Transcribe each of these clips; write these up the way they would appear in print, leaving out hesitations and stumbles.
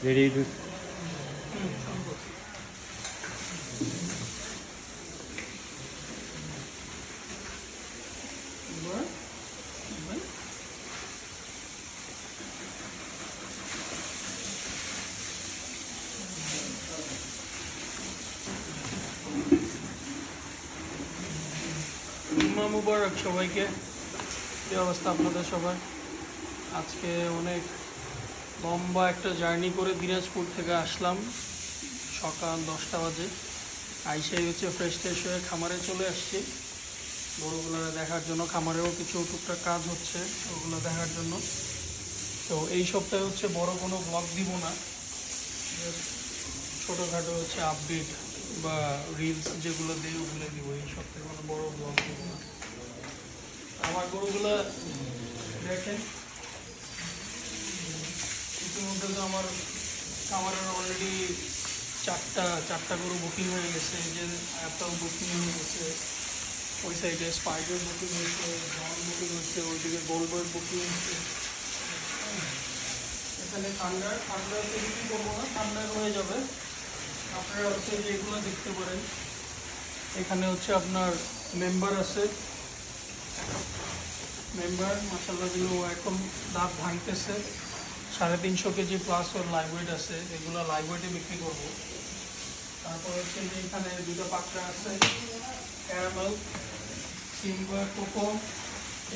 Ready to মুবারক সবাইকে। কি অবস্থা আপনাদের সবার? আজকে অনেক লম্বা একটা জার্নি করে দিনাজপুর থেকে আসলাম সকাল 10টা বাজে। আইসাই হচ্ছে ফ্রেশ ট্রেশ হয়ে খামারে চলে আসছি গরুগুলো দেখার জন্য। খামারেও কিছু টুকটাক কাজ হচ্ছে, ওগুলো দেখার জন্য। তো এই সপ্তাহে হচ্ছে বড় কোনো ব্লগ দিব না, ছোটোখাটো হচ্ছে আপডেট বা রিলস যেগুলো দিই ওগুলো দিব। এই সপ্তাহে কোনো বড় ব্লগ দিব না। আমার গরুগুলো দেখেন, ইতিমধ্যে তো আমার অলরেডি চারটা গরু বুকিং হয়ে গেছে। এই যে অ্যাপটাও বুকিং হয়ে গেছে, ওই সাইডে স্পাইডার বুকিং হয়েছে, জন বুকিং হচ্ছে, ওইদিকে গোলবার্ড বুকিং হচ্ছে। এখানে ঠান্ডার বিক্রি করবো না, ঠান্ডার হয়ে যাবে। আপনারা হচ্ছে যেগুলো দেখতে পারেন, এখানে হচ্ছে আপনার মেম্বার আছে। মেম্বার মাসাল্লাহগুলো এখন দাঁত ভাঙতেছে। 350 কেজি প্লাস ওর লাইভ ওয়েট আছে, এগুলো লাইভ ওয়েটে বিক্রি করবো। তারপর হচ্ছে যে এখানে দুটো পাকড়া আছে, ক্যারামেল, সিলভার, কোকো,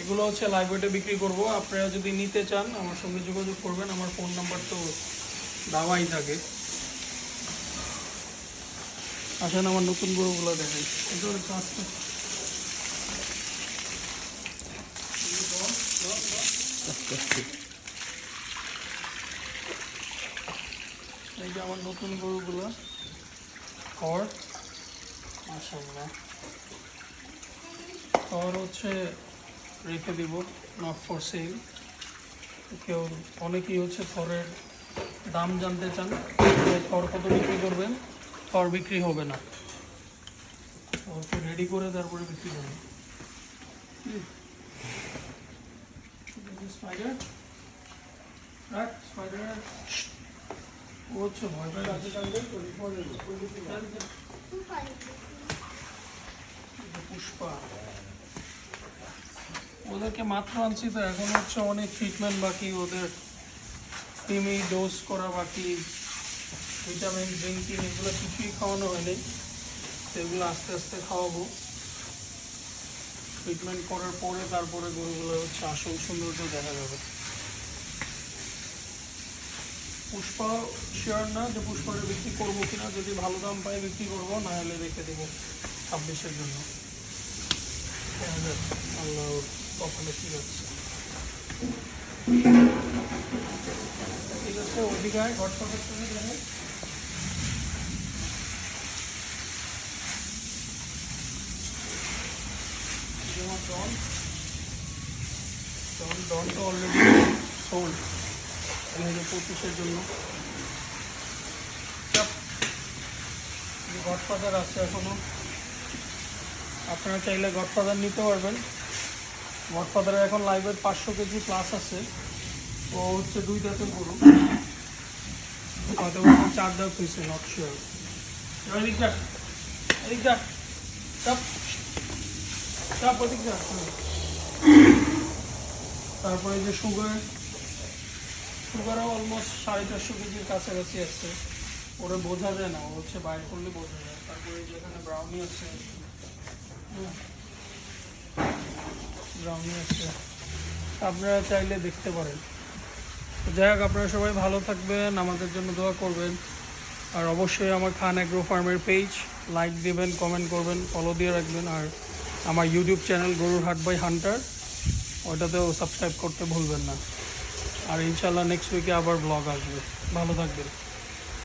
এগুলো হচ্ছে লাইভ ওয়েটে বিক্রি করব। আপনারা যদি নিতে চান আমার সঙ্গে যোগাযোগ করবেন, আমার ফোন নাম্বার তো দেওয়াই থাকে। আসেন আমার নতুন গরুগুলো দেখাই। এই যে আমার নতুন গরুগুলো, খড় মাশাআল্লাহ, খড় হচ্ছে রেখে দিব, নট ফর সেল। কেউ অনেকেই হচ্ছে খড়ের দাম জানতে চান, খড় কত বিক্রি করবেন। খড় বিক্রি হবে না, খড়কে রেডি করে তারপরে বিক্রি করবেন। স্পাইডার স্পাইডার ও হচ্ছে ভয় পায় পুষ্পা। ওদেরকে মাত্র আনছি তো, এখন হচ্ছে অনেক ট্রিটমেন্ট বাকি, ওদের ক্রিমি ডোজ করা বাকি, ভিটামিন ড্রিঙ্কিং এগুলো কিছুই খাওয়ানো হয়নি। সেগুলো আস্তে আস্তে খাওয়াবো। ট্রিটমেন্ট করার পরে তারপরে গরুগুলো হচ্ছে আসল সৌন্দর্য দেখা যাবে। পুষ্পা শিওর না যে পুষ্পাটা বিক্রি করবো কিনা, যদি ভালো দাম পাই বিক্রি করবো, না হলে রেখে দেবো 26-এর জন্য। আল্লাহ কপালে ঠিক আছে। ঠিক আছে, ওদিকে ঘটপাটের সঙ্গে দেখেন। ডনটা অলরেডি সোল্ড 2025-এর জন্য। গডফাদার আছে এখনো, আপনারা চাইলে গডফাদার নিতে পারবেন। গডফাদারের এখন লাইভের 500 কেজি প্লাস আছে। ও হচ্ছে 2 দাঁতের গরু, হয়তো 4 দাঁত হয়েছে, নট শিওর। তারপরে যে সুগারও অলমোস্ট 450 কেজির কাছাকাছি আছে। ওরা বোঝা যায় না, ও হচ্ছে বাইরে করলে বোঝা যায়। তারপরে যেখানে ব্রাউনি আছে, আপনারা চাইলে দেখতে পারেন। তো যাই হোক, আপনারা সবাই ভালো থাকবেন, আমাদের জন্য দোয়া করবেন। আর অবশ্যই আমার খান অ্যাগ্রো ফার্মের পেজ লাইক দেবেন, কমেন্ট করবেন, ফলো দিয়ে রাখবেন। আর আমার ইউটিউব চ্যানেল গরুর হাট বাই হান্টার, ওটাতেও সাবস্ক্রাইব করতে ভুলবেন না। আর ইনশাল্লাহ নেক্সট উইকে আবার ব্লগ আসবে। ভালো থাকবেন।